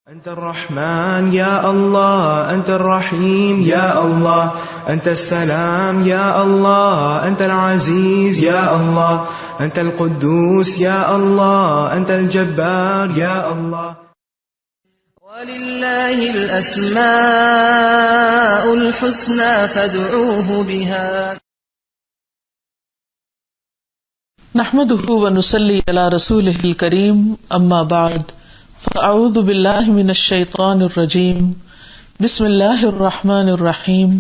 أنت الرحمن يا الله، أنت الرحيم يا الله، أنت السلام يا الله، أنت العزيز يا الله، أنت القدوس يا الله، أنت الجبار يا الله. ولله الأسماء الحسنى فادعوه بها. نحمده ونصلي على رسوله الكريم، أما بعد، فأعوذ بالله من الشيطان الرجيم. بسم الله الرحمن الرحيم.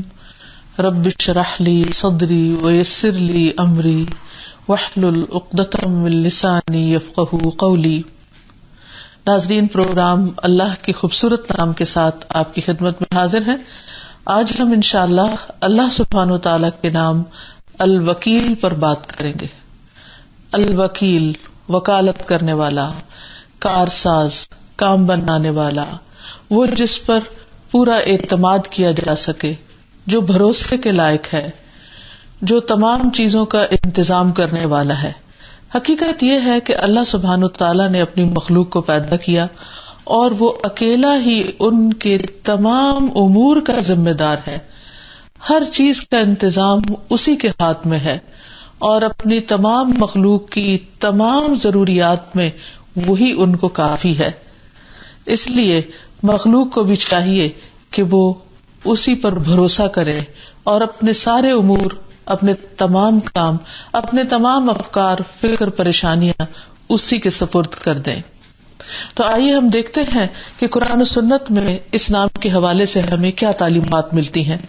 رب اشرح لي صدري ويسر لي أمري واحلل عقدة من لساني يفقهوا قولي. ناظرین، پروگرام اللہ کے خوبصورت نام کے ساتھ آپ کی خدمت میں حاضر ہیں. آج ہم انشاءاللہ اللہ سبحانہ وتعالی کے نام الوکیل پر بات کریں گے. الوکیل، وکالت کرنے والا، کارساز، کام بنانے والا، وہ جس پر پورا اعتماد کیا جا سکے، جو بھروسے کے لائق ہے، جو تمام چیزوں کا انتظام کرنے والا ہے. حقیقت یہ ہے کہ اللہ سبحانہ تعالیٰ نے اپنی مخلوق کو پیدا کیا اور وہ اکیلا ہی ان کے تمام امور کا ذمہ دار ہے. ہر چیز کا انتظام اسی کے ہاتھ میں ہے اور اپنی تمام مخلوق کی تمام ضروریات میں وہی ان کو کافی ہے. اس لیے مخلوق کو بھی چاہیے کہ وہ اسی پر بھروسہ کرے اور اپنے سارے امور، اپنے تمام کام، اپنے تمام افکار، فکر، پریشانیاں اسی کے سپرد کر دیں. تو آئیے ہم دیکھتے ہیں کہ قرآن و سنت میں اس نام کے حوالے سے ہمیں کیا تعلیمات ملتی ہیں.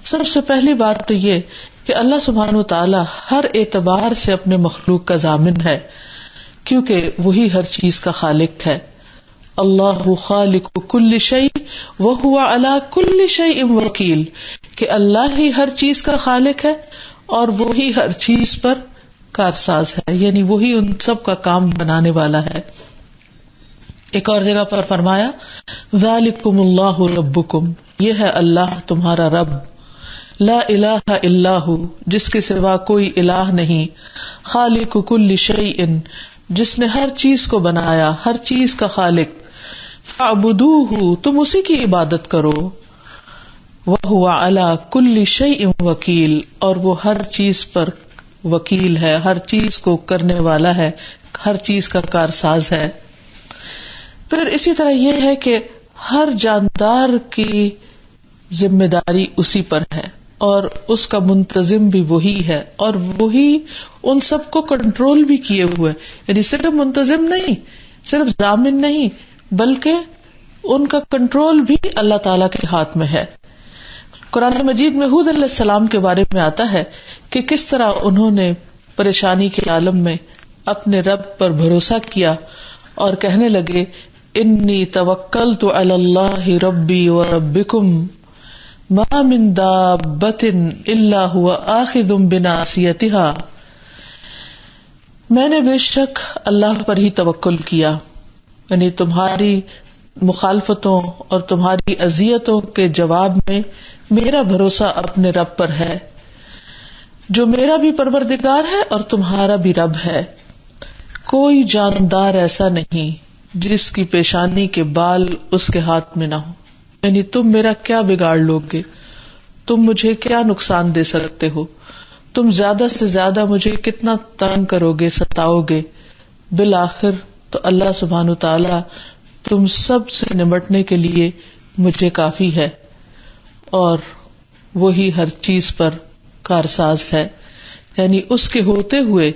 سب سے پہلی بات تو یہ کہ اللہ سبحانہ وتعالی ہر اعتبار سے اپنے مخلوق کا ضامن ہے، کیونکہ وہی ہر چیز کا خالق ہے. اللہ خالق کل شیء وہو علی کل شیء وکیل، کہ اللہ ہی ہر چیز کا خالق ہے اور وہی ہر چیز پر کارساز ہے، یعنی وہی ان سب کا کام بنانے والا ہے. ایک اور جگہ پر فرمایا ذالکم اللہ ربکم، یہ ہے اللہ تمہارا رب، لا الہ الا ہو، جس کے سوا کوئی الہ نہیں، خالق کل شیء، جس نے ہر چیز کو بنایا، ہر چیز کا خالق، فاعبدوہ، تم اسی کی عبادت کرو، وہو علی کل شیء وکیل، اور وہ ہر چیز پر وکیل ہے، ہر چیز کو کرنے والا ہے، ہر چیز کا کارساز ہے. پھر اسی طرح یہ ہے کہ ہر جاندار کی ذمہ داری اسی پر ہے اور اس کا منتظم بھی وہی ہے، اور وہی ان سب کو کنٹرول بھی کیے ہوئے، یعنی صرف منتظم نہیں، صرف ضامن نہیں، بلکہ ان کا کنٹرول بھی اللہ تعالی کے ہاتھ میں ہے. قرآن مجید میں ہود علیہ السلام کے بارے میں آتا ہے کہ کس طرح انہوں نے پریشانی کے عالم میں اپنے رب پر بھروسہ کیا اور کہنے لگے انی توکلت علی اللہ ربی و ربکم ما من دابۃ الا هو آخذ بناصیتها، میں نے بے شک اللہ پر ہی توکل کیا، یعنی تمہاری مخالفتوں اور تمہاری اذیتوں کے جواب میں میرا بھروسہ اپنے رب پر ہے، جو میرا بھی پروردگار ہے اور تمہارا بھی رب ہے. کوئی جاندار ایسا نہیں جس کی پیشانی کے بال اس کے ہاتھ میں نہ ہو، یعنی تم میرا کیا بگاڑ لوگے، تم مجھے کیا نقصان دے سکتے ہو، تم زیادہ سے زیادہ مجھے کتنا تنگ کرو گے، ستاؤ گے. بالآخر تو اللہ سبحانہ تعالی تم سب سے نمٹنے کے لیے مجھے کافی ہے، اور وہی ہر چیز پر کارساز ہے، یعنی اس کے ہوتے ہوئے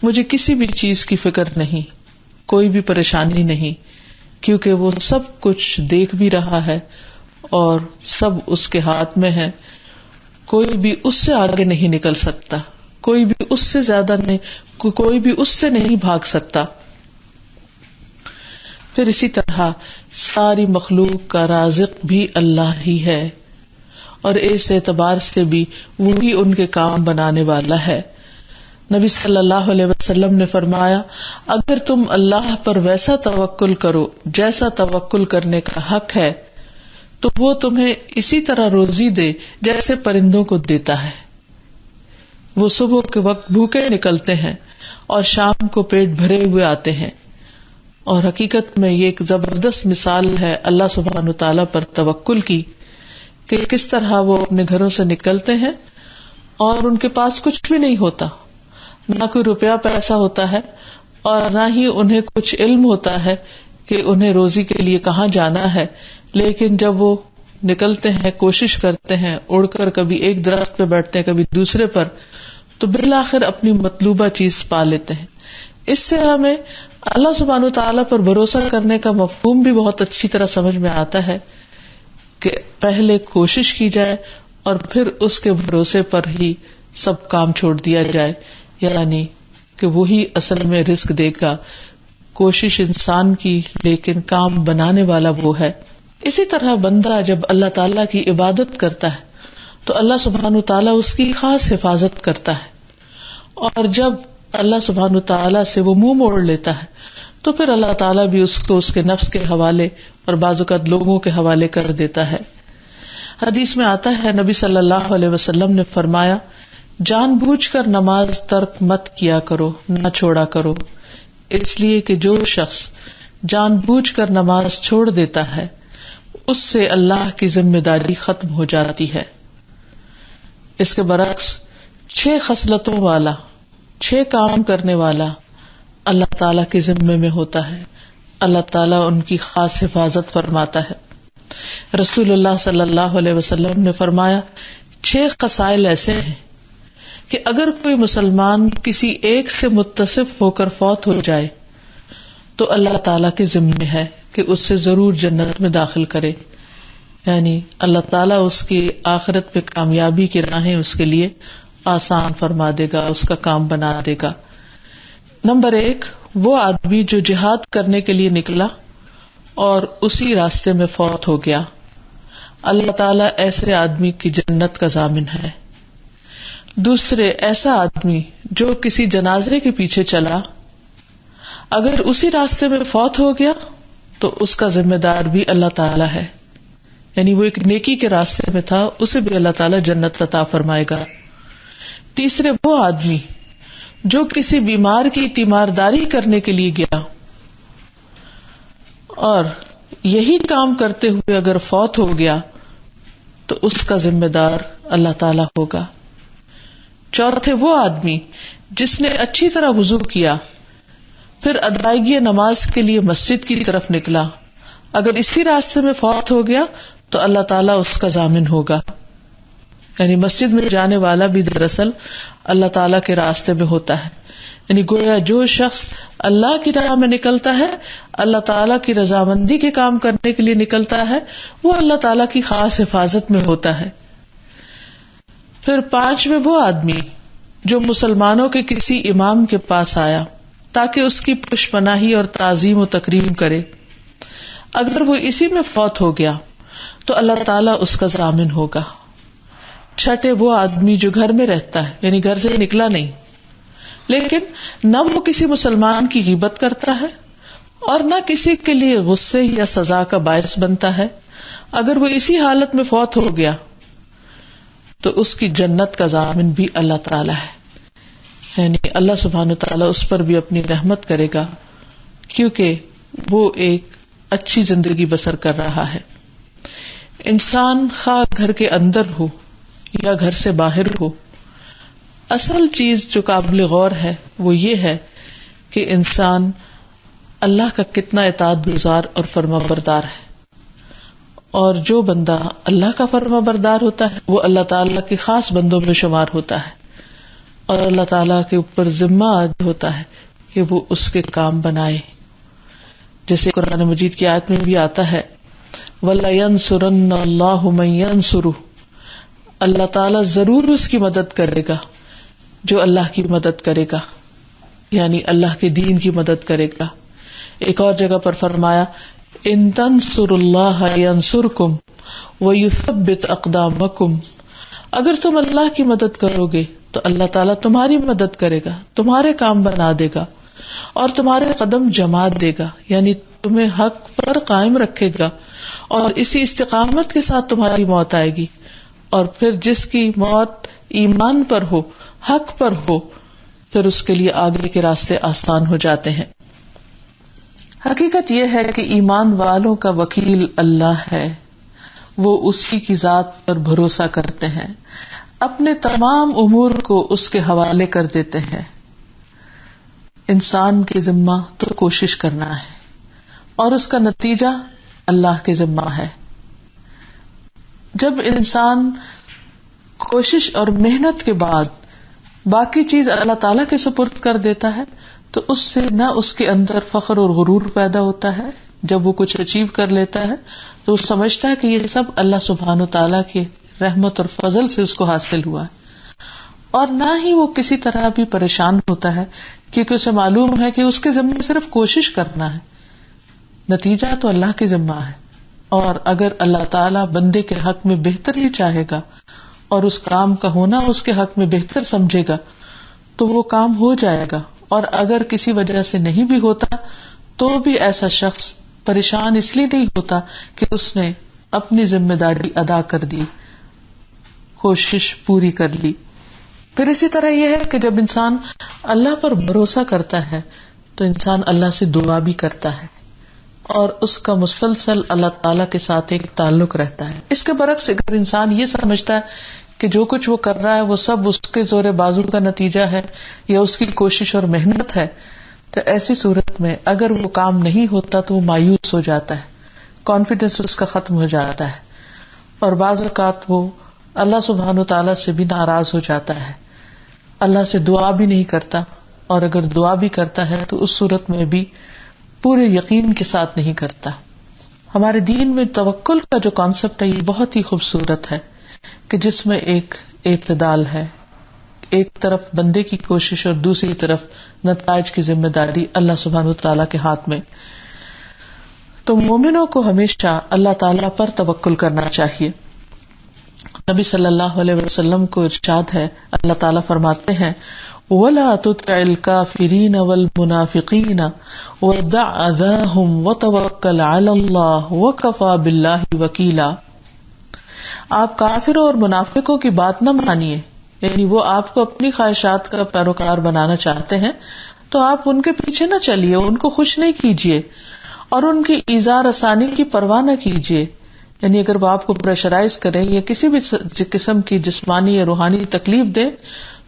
مجھے کسی بھی چیز کی فکر نہیں، کوئی بھی پریشانی نہیں، کیونکہ وہ سب کچھ دیکھ بھی رہا ہے اور سب اس کے ہاتھ میں ہے. کوئی بھی اس سے آگے نہیں نکل سکتا، کوئی بھی اس سے زیادہ نہیں، کوئی بھی اس سے نہیں بھاگ سکتا. پھر اسی طرح ساری مخلوق کا رازق بھی اللہ ہی ہے، اور اس اعتبار سے بھی وہی ان کے کام بنانے والا ہے. نبی صلی اللہ علیہ وسلم نے فرمایا اگر تم اللہ پر ویسا توکل کرو جیسا توکل کرنے کا حق ہے تو وہ تمہیں اسی طرح روزی دے جیسے پرندوں کو دیتا ہے. وہ صبح کے وقت بھوکے نکلتے ہیں اور شام کو پیٹ بھرے ہوئے آتے ہیں، اور حقیقت میں یہ ایک زبردست مثال ہے اللہ سبحانہ تعالیٰ پر توکل کی، کہ کس طرح وہ اپنے گھروں سے نکلتے ہیں اور ان کے پاس کچھ بھی نہیں ہوتا، نہ کوئی روپیہ پیسہ ہوتا ہے اور نہ ہی انہیں کچھ علم ہوتا ہے کہ انہیں روزی کے لیے کہاں جانا ہے، لیکن جب وہ نکلتے ہیں، کوشش کرتے ہیں، اڑ کر کبھی ایک درخت پہ بیٹھتے ہیں کبھی دوسرے پر، تو بالآخر اپنی مطلوبہ چیز پا لیتے ہیں. اس سے ہمیں اللہ سبحانہ تعالیٰ پر بھروسہ کرنے کا مفہوم بھی بہت اچھی طرح سمجھ میں آتا ہے کہ پہلے کوشش کی جائے اور پھر اس کے بھروسے پر ہی سب کام چھوڑ دیا جائے، یعنی کہ وہی اصل میں رزق دے گا. کوشش انسان کی، لیکن کام بنانے والا وہ ہے. اسی طرح بندہ جب اللہ تعالیٰ کی عبادت کرتا ہے تو اللہ سبحانہ تعالیٰ اس کی خاص حفاظت کرتا ہے، اور جب اللہ سبحانہ تعالیٰ سے وہ منہ موڑ لیتا ہے تو پھر اللہ تعالیٰ بھی اس کو اس کے نفس کے حوالے اور بعض اوقات لوگوں کے حوالے کر دیتا ہے. حدیث میں آتا ہے نبی صلی اللہ علیہ وسلم نے فرمایا، جان بوجھ کر نماز ترک مت کیا کرو، نہ چھوڑا کرو، اس لیے کہ جو شخص جان بوجھ کر نماز چھوڑ دیتا ہے اس سے اللہ کی ذمہ داری ختم ہو جاتی ہے. اس کے برعکس 6 خصلتوں والا، 6 کام کرنے والا اللہ تعالیٰ کے ذمے میں ہوتا ہے، اللہ تعالیٰ ان کی خاص حفاظت فرماتا ہے. رسول اللہ صلی اللہ علیہ وسلم نے فرمایا 6 خصائل ایسے ہیں کہ اگر کوئی مسلمان کسی ایک سے متصف ہو کر فوت ہو جائے تو اللہ تعالیٰ کے ذمے ہے کہ اس سے ضرور جنت میں داخل کرے، یعنی اللہ تعالیٰ اس کی آخرت پہ کامیابی کی راہیں اس کے لیے آسان فرما دے گا، اس کا کام بنا دے گا. نمبر 1، وہ آدمی جو جہاد کرنے کے لیے نکلا اور اسی راستے میں فوت ہو گیا، اللہ تعالیٰ ایسے آدمی کی جنت کا ضامن ہے. دوسرے، ایسا آدمی جو کسی جنازے کے پیچھے چلا، اگر اسی راستے میں فوت ہو گیا تو اس کا ذمہ دار بھی اللہ تعالیٰ ہے، یعنی وہ ایک نیکی کے راستے میں تھا، اسے بھی اللہ تعالیٰ جنت عطا فرمائے گا. تیسرے، وہ آدمی جو کسی بیمار کی تیمارداری کرنے کے لیے گیا اور یہی کام کرتے ہوئے اگر فوت ہو گیا تو اس کا ذمہ دار اللہ تعالیٰ ہوگا. چوتھے، وہ آدمی جس نے اچھی طرح وضو کیا پھر ادائیگی نماز کے لیے مسجد کی طرف نکلا، اگر اسی راستے میں فوت ہو گیا تو اللہ تعالیٰ اس کا ضامن ہوگا. یعنی مسجد میں جانے والا بھی دراصل اللہ تعالیٰ کے راستے میں ہوتا ہے، یعنی گویا جو شخص اللہ کی راہ میں نکلتا ہے، اللہ تعالیٰ کی رضامندی کے کام کرنے کے لیے نکلتا ہے، وہ اللہ تعالیٰ کی خاص حفاظت میں ہوتا ہے. پھر 5ویں، وہ آدمی جو مسلمانوں کے کسی امام کے پاس آیا تاکہ اس کی پشپناہی اور تعظیم و تکریم کرے، اگر وہ اسی میں فوت ہو گیا تو اللہ تعالیٰ اس کا ضامن ہوگا. چھٹے، وہ آدمی جو گھر میں رہتا ہے، یعنی گھر سے نکلا نہیں، لیکن نہ وہ کسی مسلمان کی غیبت کرتا ہے اور نہ کسی کے لیے غصے یا سزا کا باعث بنتا ہے، اگر وہ اسی حالت میں فوت ہو گیا تو اس کی جنت کا ضامن بھی اللہ تعالیٰ ہے، یعنی اللہ سبحانہ تعالیٰ اس پر بھی اپنی رحمت کرے گا کیونکہ وہ ایک اچھی زندگی بسر کر رہا ہے. انسان خواہ گھر کے اندر ہو یا گھر سے باہر ہو، اصل چیز جو قابل غور ہے وہ یہ ہے کہ انسان اللہ کا کتنا اطاعت گزار اور فرما بردار ہے. اور جو بندہ اللہ کا فرما بردار ہوتا ہے وہ اللہ تعالیٰ کے خاص بندوں میں شمار ہوتا ہے، اور اللہ تعالیٰ کے اوپر ذمہ عائد ہوتا ہے کہ وہ اس کے کام بنائے. جیسے قرآن مجید کی آیت میں بھی آتا ہے، وَلَيَنْصُرَنَّ اللَّهُ مَن يَنْصُرُهُ، اللہ تعالیٰ ضرور اس کی مدد کرے گا جو اللہ کی مدد کرے گا، یعنی اللہ کے دین کی مدد کرے گا. ایک اور جگہ پر فرمایا، ان تنصروا اللہ ینصرکم ویثبت اقدامکم، اگر تم اللہ کی مدد کرو گے تو اللہ تعالیٰ تمہاری مدد کرے گا، تمہارے کام بنا دے گا اور تمہارے قدم جما دے گا، یعنی تمہیں حق پر قائم رکھے گا اور اسی استقامت کے ساتھ تمہاری موت آئے گی. اور پھر جس کی موت ایمان پر ہو، حق پر ہو، پھر اس کے لیے آگے کے راستے آسان ہو جاتے ہیں. حقیقت یہ ہے کہ ایمان والوں کا وکیل اللہ ہے، وہ اسی کی ذات پر بھروسہ کرتے ہیں، اپنے تمام امور کو اس کے حوالے کر دیتے ہیں۔ انسان کے ذمہ تو کوشش کرنا ہے اور اس کا نتیجہ اللہ کے ذمہ ہے۔ جب انسان کوشش اور محنت کے بعد باقی چیز اللہ تعالیٰ کے سپرد کر دیتا ہے تو اس سے نہ اس کے اندر فخر اور غرور پیدا ہوتا ہے، جب وہ کچھ اچیو کر لیتا ہے تو وہ سمجھتا ہے کہ یہ سب اللہ سبحانہ تعالیٰ کی رحمت اور فضل سے اس کو حاصل ہوا ہے، اور نہ ہی وہ کسی طرح بھی پریشان ہوتا ہے، کیونکہ اسے معلوم ہے کہ اس کے ذمہ صرف کوشش کرنا ہے، نتیجہ تو اللہ کے ذمہ ہے۔ اور اگر اللہ تعالیٰ بندے کے حق میں بہتر ہی چاہے گا اور اس کام کا ہونا اس کے حق میں بہتر سمجھے گا تو وہ کام ہو جائے گا، اور اگر کسی وجہ سے نہیں بھی ہوتا تو بھی ایسا شخص پریشان اس لیے نہیں ہوتا کہ اس نے اپنی ذمہ داری ادا کر دی، کوشش پوری کر لی۔ پھر اسی طرح یہ ہے کہ جب انسان اللہ پر بھروسہ کرتا ہے تو انسان اللہ سے دعا بھی کرتا ہے اور اس کا مسلسل اللہ تعالیٰ کے ساتھ ایک تعلق رہتا ہے۔ اس کے برعکس اگر انسان یہ سمجھتا ہے کہ جو کچھ وہ کر رہا ہے وہ سب اس کے زور بازو کا نتیجہ ہے یا اس کی کوشش اور محنت ہے، تو ایسی صورت میں اگر وہ کام نہیں ہوتا تو وہ مایوس ہو جاتا ہے، کانفیڈنس اس کا ختم ہو جاتا ہے، اور بعض اوقات وہ اللہ سبحانہ تعالیٰ سے بھی ناراض ہو جاتا ہے، اللہ سے دعا بھی نہیں کرتا، اور اگر دعا بھی کرتا ہے تو اس صورت میں بھی پورے یقین کے ساتھ نہیں کرتا۔ ہمارے دین میں توکل کا جو کانسیپٹ ہے یہ بہت ہی خوبصورت ہے کہ جس میں ایک اعتدال ہے، ایک طرف بندے کی کوشش اور دوسری طرف نتائج کی ذمہ داری اللہ سبحانہ تعالیٰ کے ہاتھ میں۔ تو مومنوں کو ہمیشہ اللہ تعالیٰ پر توکل کرنا چاہیے۔ نبی صلی اللہ علیہ وسلم کو ارشاد ہے، اللہ تعالیٰ فرماتے ہیں وَلَا تُطِعِ الْكَافِرِينَ وَالْمُنَافِقِينَ وَدَعْ أَذَاهُمْ وَتَوَكَّلْ عَلَى اللَّهِ وَكَفَى بِاللَّهِ وَكِيلًا۔ آپ کافروں اور منافقوں کی بات نہ مانیے، یعنی وہ آپ کو اپنی خواہشات کا پیروکار بنانا چاہتے ہیں تو آپ ان کے پیچھے نہ چلیے، ان کو خوش نہیں کیجیے اور ان کی ایذا رسانی کی پرواہ نہ کیجیے۔ یعنی اگر وہ آپ کو پریشرائز کریں یا کسی بھی قسم کی جسمانی یا روحانی تکلیف دیں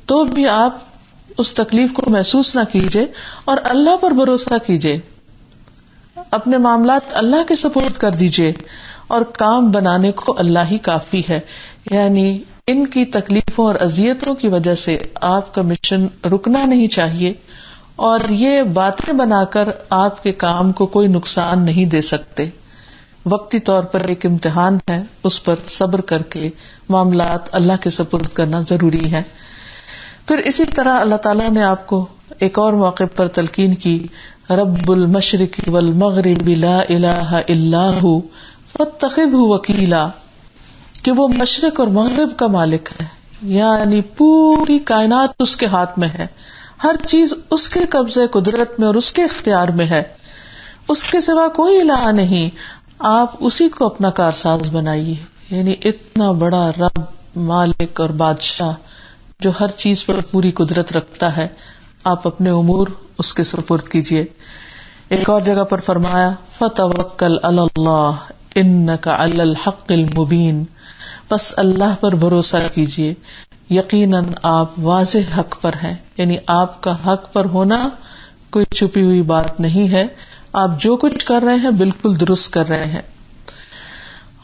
تو بھی آپ اس تکلیف کو محسوس نہ کیجیے اور اللہ پر بھروسہ کیجیے، اپنے معاملات اللہ کے سپرد کر دیجیے، اور کام بنانے کو اللہ ہی کافی ہے۔ یعنی ان کی تکلیفوں اور اذیتوں کی وجہ سے آپ کا مشن رکنا نہیں چاہیے، اور یہ باتیں بنا کر آپ کے کام کو کوئی نقصان نہیں دے سکتے۔ وقتی طور پر ایک امتحان ہے، اس پر صبر کر کے معاملات اللہ کے سپرد کرنا ضروری ہے۔ پھر اسی طرح اللہ تعالیٰ نے آپ کو ایک اور موقع پر تلقین کی، رب المشرق والمغرب لا الہ الا ہو فاتخذہ وکیلا، کہ وہ مشرق اور مغرب کا مالک ہے، یعنی پوری کائنات اس کے ہاتھ میں ہے، ہر چیز اس کے قبضے قدرت میں اور اس کے اختیار میں ہے، اس کے سوا کوئی الہ نہیں، آپ اسی کو اپنا کارساز بنائیے۔ یعنی اتنا بڑا رب، مالک اور بادشاہ جو ہر چیز پر پوری قدرت رکھتا ہے، آپ اپنے امور اس کے سپرد کیجیے۔ ایک اور جگہ پر فرمایا فَتَوَكَّلْ عَلَى اللَّهِ إِنَّكَ عَلَى الْحَقِّ الْمُبِينِ، بس اللہ پر بھروسہ کیجیے، یقیناً آپ واضح حق پر ہیں، یعنی آپ کا حق پر ہونا کوئی چھپی ہوئی بات نہیں ہے، آپ جو کچھ کر رہے ہیں بالکل درست کر رہے ہیں۔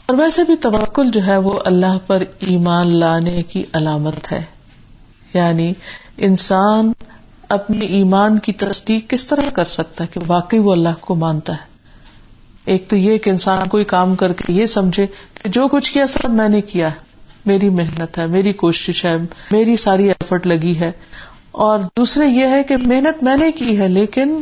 اور ویسے بھی توکل جو ہے وہ اللہ پر ایمان لانے کی علامت ہے، یعنی انسان اپنے ایمان کی تصدیق کس طرح کر سکتا ہے کہ واقعی وہ اللہ کو مانتا ہے۔ ایک تو یہ کہ انسان کوئی کام کر کے یہ سمجھے کہ جو کچھ کیا سب میں نے کیا ہے، میری محنت ہے، میری کوشش ہے، میری ساری ایفرٹ لگی ہے، اور دوسرے یہ ہے کہ محنت میں نے کی ہے لیکن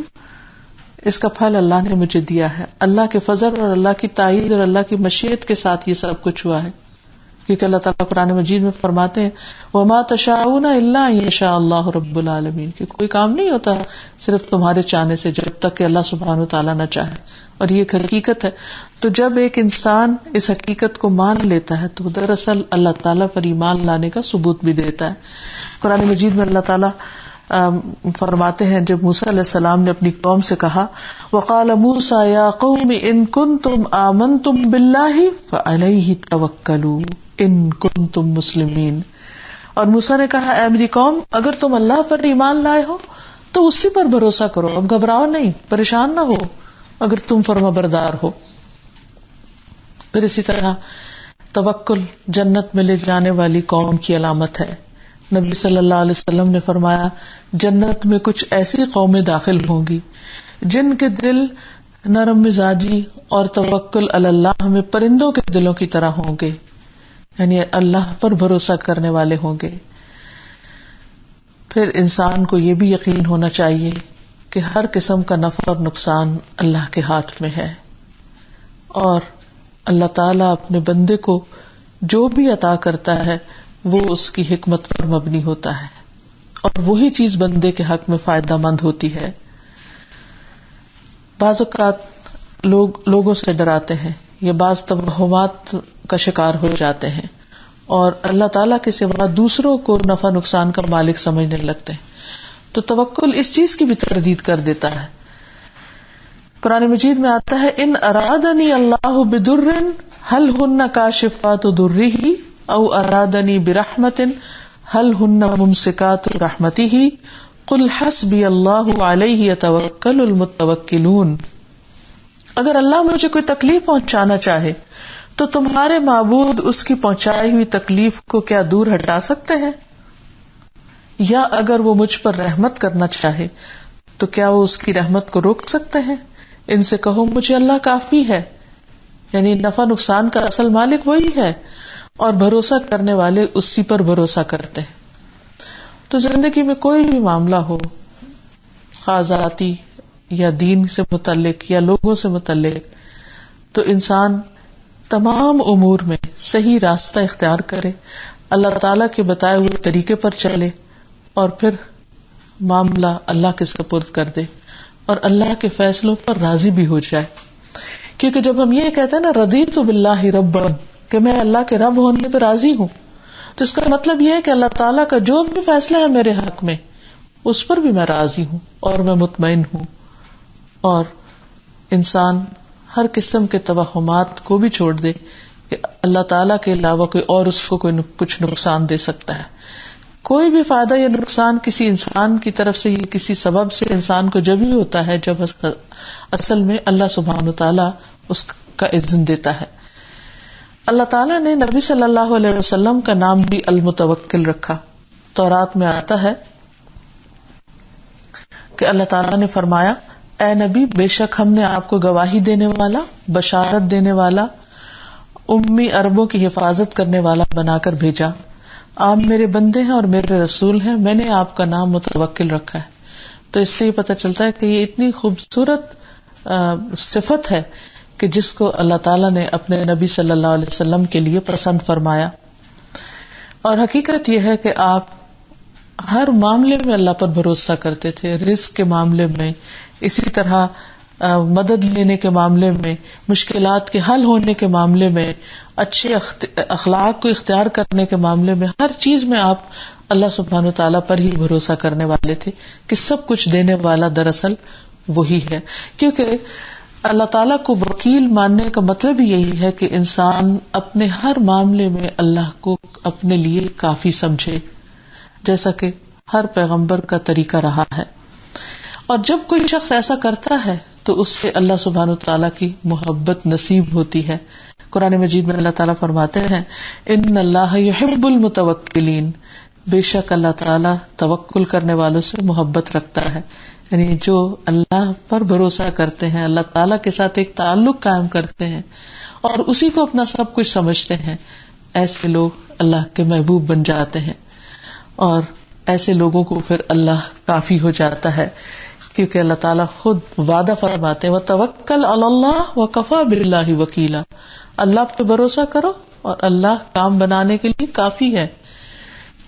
اس کا پھل اللہ نے مجھے دیا ہے، اللہ کے فضل اور اللہ کی تائید اور اللہ کی مشیت کے ساتھ یہ سب کچھ ہوا ہے۔ کیونکہ اللہ تعالیٰ قرآن مجید میں فرماتے ہیں وَمَا تَشَاءُونَ إِلَّا أَن يَشَاءَ اللَّهُ رَبُّ الْعَالَمِينَ، کہ کوئی کام نہیں ہوتا صرف تمہارے چاہنے سے جب تک کہ اللہ سبحانہ وتعالیٰ نہ چاہے، اور یہ ایک حقیقت ہے۔ تو جب ایک انسان اس حقیقت کو مان لیتا ہے تو دراصل اللہ تعالیٰ پر ایمان لانے کا ثبوت بھی دیتا ہے۔ قرآن مجید میں اللہ تعالیٰ فرماتے ہیں جب موسیٰ علیہ السلام نے اپنی قوم سے کہا وقال موسیٰ یا قوم ان کنتم آمنتم باللہ فعلیہ توکلوا ان کنتم مسلمین، اور موسیٰ نے کہا اے میری قوم اگر تم اللہ پر ایمان لائے ہو تو اسی پر بھروسہ کرو، اب گھبراؤ نہیں، پریشان نہ ہو اگر تم فرما بردار ہو۔ پھر اسی طرح توکل جنت میں لے جانے والی قوم کی علامت ہے۔ نبی صلی اللہ علیہ وسلم نے فرمایا جنت میں کچھ ایسی قومیں داخل ہوں گی جن کے دل نرم مزاجی اور توکل علی اللہ میں پرندوں کے دلوں کی طرح ہوں گے، یعنی اللہ پر بھروسہ کرنے والے ہوں گے۔ پھر انسان کو یہ بھی یقین ہونا چاہیے کہ ہر قسم کا نفع اور نقصان اللہ کے ہاتھ میں ہے، اور اللہ تعالیٰ اپنے بندے کو جو بھی عطا کرتا ہے وہ اس کی حکمت پر مبنی ہوتا ہے، اور وہی چیز بندے کے حق میں فائدہ مند ہوتی ہے۔ بعض اوقات لوگوں سے ڈراتے ہیں یا بعض توہمات کا شکار ہو جاتے ہیں اور اللہ تعالیٰ کے سوا دوسروں کو نفع نقصان کا مالک سمجھنے لگتے ہیں، تو توکل اس چیز کی بھی تردید کر دیتا ہے۔ قرآن مجید میں آتا ہے ان ارادنی اللہ بدر هل ہن کاشفات ضرہ او ارادنی برحمت هل ہن ممسکات رحمتہ قل حسبی اللہ علیہ یتوکل المتوکلون۔ اگر اللہ مجھے کوئی تکلیف پہنچانا چاہے تو تمہارے معبود اس کی پہنچائی ہوئی تکلیف کو کیا دور ہٹا سکتے ہیں؟ یا اگر وہ مجھ پر رحمت کرنا چاہے تو کیا وہ اس کی رحمت کو روک سکتے ہیں؟ ان سے کہو مجھے اللہ کافی ہے، یعنی نفع نقصان کا اصل مالک وہی ہے اور بھروسہ کرنے والے اسی پر بھروسہ کرتے ہیں۔ تو زندگی میں کوئی بھی معاملہ ہو، خواہ ذاتی یا دین سے متعلق یا لوگوں سے متعلق، تو انسان تمام امور میں صحیح راستہ اختیار کرے، اللہ تعالیٰ کے بتائے ہوئے طریقے پر چلے اور پھر معاملہ اللہ کے سپرد کر دے اور اللہ کے فیصلوں پر راضی بھی ہو جائے۔ کیونکہ جب ہم یہ کہتے ہیں نا رضیت باللہ ربا، کہ میں اللہ کے رب ہونے پہ راضی ہوں، تو اس کا مطلب یہ ہے کہ اللہ تعالیٰ کا جو بھی فیصلہ ہے میرے حق میں اس پر بھی میں راضی ہوں اور میں مطمئن ہوں، اور انسان ہر قسم کے توہمات کو بھی چھوڑ دے کہ اللہ تعالیٰ کے علاوہ کوئی اور اس کو کوئی کچھ نقصان دے سکتا ہے۔ کوئی بھی فائدہ یا نقصان کسی انسان کی طرف سے یا کسی سبب سے انسان کو جب ہی ہوتا ہے جب اصل میں اللہ سبحانہ وتعالیٰ اس کا اذن دیتا ہے۔ اللہ تعالیٰ نے نبی صلی اللہ علیہ وسلم کا نام بھی المتوکل رکھا۔ تورات میں آتا ہے کہ اللہ تعالیٰ نے فرمایا اے نبی بے شک ہم نے آپ کو گواہی دینے والا، بشارت دینے والا، امی عربوں کی حفاظت کرنے والا بنا کر بھیجا۔ آپ میرے بندے ہیں اور میرے رسول ہیں، میں نے آپ کا نام متوکل رکھا ہے۔ تو اس سے یہ پتہ چلتا ہے کہ یہ اتنی خوبصورت صفت ہے کہ جس کو اللہ تعالیٰ نے اپنے نبی صلی اللہ علیہ وسلم کے لیے پسند فرمایا۔ اور حقیقت یہ ہے کہ آپ ہر معاملے میں اللہ پر بھروسہ کرتے تھے، رزق کے معاملے میں، اسی طرح مدد لینے کے معاملے میں، مشکلات کے حل ہونے کے معاملے میں، اچھے اخلاق کو اختیار کرنے کے معاملے میں، ہر چیز میں آپ اللہ سبحانہ وتعالیٰ پر ہی بھروسہ کرنے والے تھے کہ سب کچھ دینے والا دراصل وہی ہے۔ کیونکہ اللہ تعالیٰ کو وکیل ماننے کا مطلب ہی یہی ہے کہ انسان اپنے ہر معاملے میں اللہ کو اپنے لیے کافی سمجھے، جیسا کہ ہر پیغمبر کا طریقہ رہا ہے۔ اور جب کوئی شخص ایسا کرتا ہے تو اس سے اللہ سبحانہ وتعالیٰ کی محبت نصیب ہوتی ہے۔ قرآن مجید میں اللہ تعالیٰ فرماتے ہیں ان اللہ یحب المتوکلین، بے شک اللہ تعالیٰ توکل کرنے والوں سے محبت رکھتا ہے، یعنی جو اللہ پر بھروسہ کرتے ہیں، اللہ تعالیٰ کے ساتھ ایک تعلق قائم کرتے ہیں اور اسی کو اپنا سب کچھ سمجھتے ہیں، ایسے لوگ اللہ کے محبوب بن جاتے ہیں، اور ایسے لوگوں کو پھر اللہ کافی ہو جاتا ہے، کیونکہ اللہ تعالیٰ خود وعدہ فرماتے ہیں وَتَوَكَّلْ عَلَى اللَّهِ وَكَفَى بِاللَّهِ وَكِيلًا، اللہ پہ بھروسہ کرو اور اللہ کام بنانے کے لیے کافی ہے۔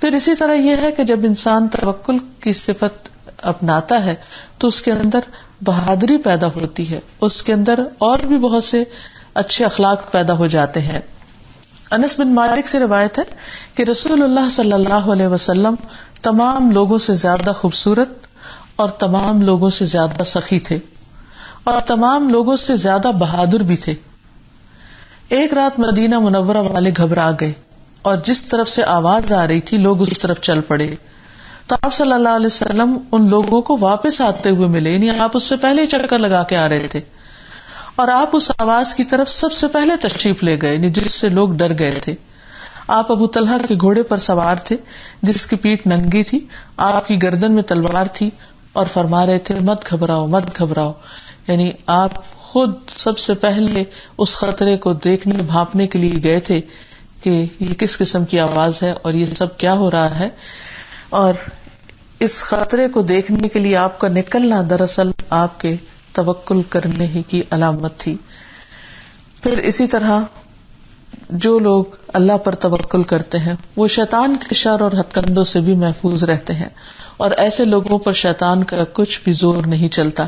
پھر اسی طرح یہ ہے کہ جب انسان توکل کی صفت اپناتا ہے تو اس کے اندر بہادری پیدا ہوتی ہے، اس کے اندر اور بھی بہت سے اچھے اخلاق پیدا ہو جاتے ہیں۔ انس بن مالک سے روایت ہے کہ رسول اللہ صلی اللہ علیہ وسلم تمام لوگوں سے زیادہ خوبصورت اور تمام لوگوں سے زیادہ سخی تھے اور تمام لوگوں سے زیادہ بہادر بھی تھے. ایک رات مدینہ منورہ والے گھبرا گئے اور جس طرف سے آواز آ رہی تھی لوگ اس طرف چل پڑے. تو آپ صلی اللہ علیہ وسلم ان لوگوں کو واپس آتے ہوئے ملے، یعنی آپ اس سے پہلے ہی چکر لگا کے آ رہے تھے اور آپ اس آواز کی طرف سب سے پہلے تشریف لے گئے، جس سے لوگ ڈر گئے تھے. آپ ابو طلحہ کے گھوڑے پر سوار تھے جس کی پیٹھ ننگی تھی، آپ کی گردن میں تلوار تھی اور فرما رہے تھے مت گھبراؤ مت گھبراؤ. یعنی آپ خود سب سے پہلے اس خطرے کو دیکھنے بھانپنے کے لیے گئے تھے کہ یہ کس قسم کی آواز ہے اور یہ سب کیا ہو رہا ہے. اور اس خطرے کو دیکھنے کے لیے آپ کا نکلنا دراصل آپ کے توکل کرنے ہی کی علامت تھی. پھر اسی طرح جو لوگ اللہ پر توکل کرتے ہیں وہ شیطان کے شر اور ہتھ کنڈوں سے بھی محفوظ رہتے ہیں اور ایسے لوگوں پر شیطان کا کچھ بھی زور نہیں چلتا.